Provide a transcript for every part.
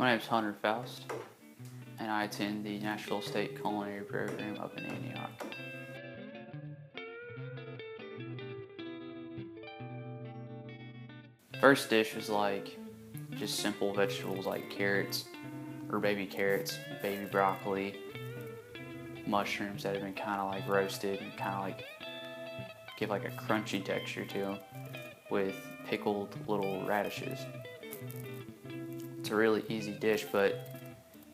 My name is Hunter Faust, and I attend the Nashville State Culinary Program up in Antioch. First dish was like just simple vegetables like carrots or baby carrots, baby broccoli, mushrooms that have been kind of like roasted and kind of like give like a crunchy texture to them with pickled little radishes. It's a really easy dish, but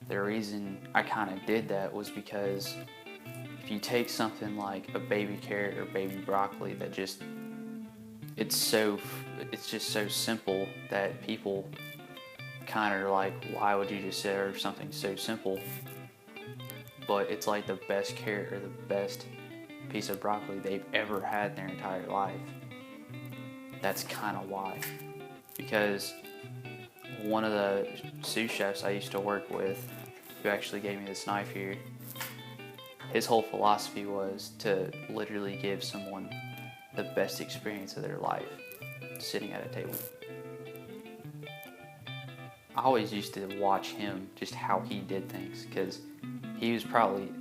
the reason I kind of did that was because if you take something like a baby carrot or baby broccoli that just it's just so simple that people kind of are like, why would you just serve something so simple? But it's like the best carrot or the best piece of broccoli they've ever had in their entire life. That's kind of why. Because one of the sous chefs I used to work with, who actually gave me this knife here, his whole philosophy was to literally give someone the best experience of their life sitting at a table. I always used to watch him, just how he did things, because he was probably,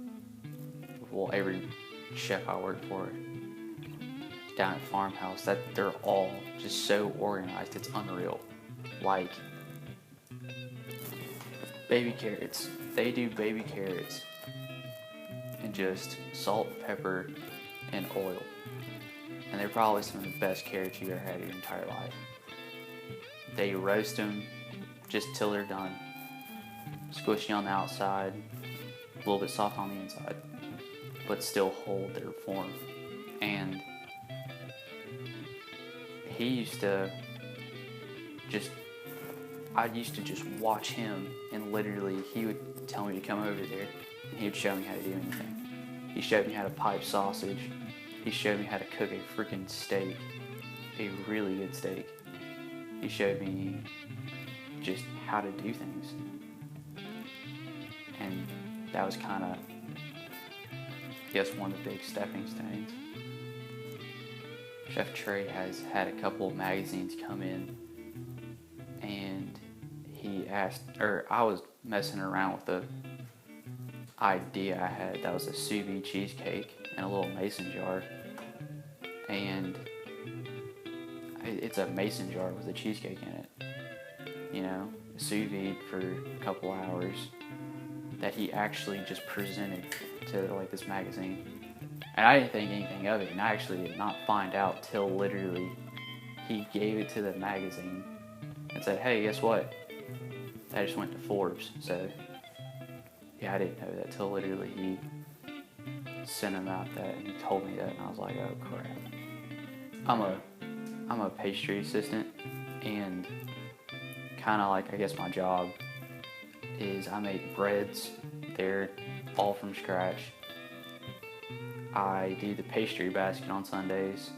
well, every chef I worked for down at Farmhouse, that they're all just so organized, it's unreal. Like, baby carrots, they do baby carrots and just salt, pepper, and oil. And they're probably some of the best carrots you've ever had in your entire life. They roast them just till they're done. Squishy on the outside, a little bit soft on the inside, but still hold their form. And I used to just watch him, and literally he would tell me to come over there and he would show me how to do anything. He showed me how to pipe sausage. He showed me how to cook a freaking steak, a really good steak. He showed me just how to do things. And that was kind of, I guess, one of the big stepping stones. Chef Trey has had a couple of magazines come in, and he asked, or I was messing around with the idea I had that was a sous vide cheesecake in a little mason jar. And it's a mason jar with a cheesecake in it, you know, sous vide for a couple hours, that he actually just presented to like this magazine. And I didn't think anything of it, and I actually did not find out till literally he gave it to the magazine and said, hey, guess what? That just went to Forbes. So yeah, I didn't know that till literally he sent him out that and he told me that, and I was like, oh crap. I'm a pastry assistant, and kind of like, I guess my job is I make breads. They're all from scratch. I do the pastry basket on Sundays,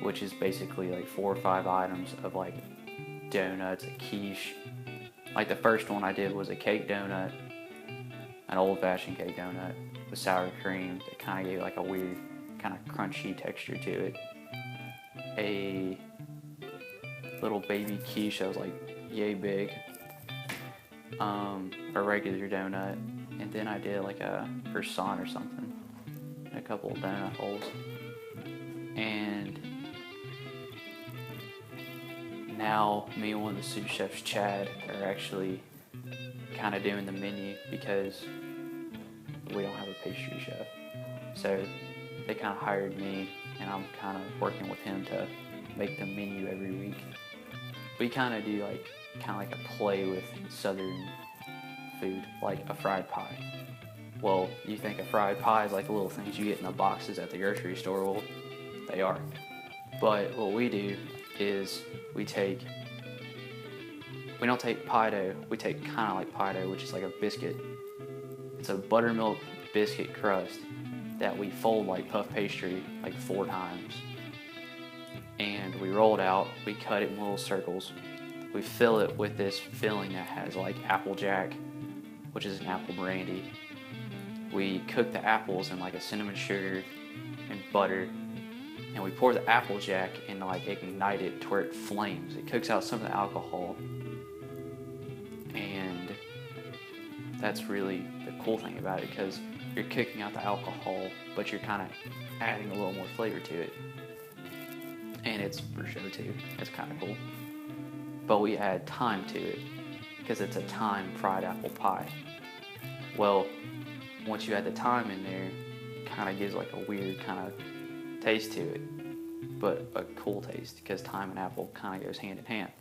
which is basically like 4 or 5 items of like donuts, a quiche. Like the first one I did was a cake donut, an old-fashioned cake donut with sour cream that kind of gave like a weird kind of crunchy texture to it. A little baby quiche that was like yay big, a regular donut, and then I did like a croissant or something, and a couple of donut holes. And now me and one of the sous chefs, Chad, are actually kind of doing the menu because we don't have a pastry chef. So they kind of hired me, and I'm kind of working with him to make the menu every week. We kind of do like a play with Southern food, like a fried pie. Well, you think a fried pie is like the little things you get in the boxes at the grocery store. Well, they are. But what we do is we don't take pie dough, we take kind of like pie dough, which is like a biscuit. It's a buttermilk biscuit crust that we fold like puff pastry like 4 times. And we roll it out, we cut it in little circles. We fill it with this filling that has like apple jack, which is an apple brandy. We cook the apples in like a cinnamon sugar and butter, and we pour the apple jack and like ignite it to where it flames. It cooks out some of the alcohol, and that's really the cool thing about it, because you're kicking out the alcohol, but you're kind of adding a little more flavor to it. And it's for show too. It's kind of cool. But we add thyme to it because it's a thyme fried apple pie. Well, once you add the thyme in there, kind of gives like a weird kind of taste to it, but a cool taste because thyme and apple kind of goes hand in hand.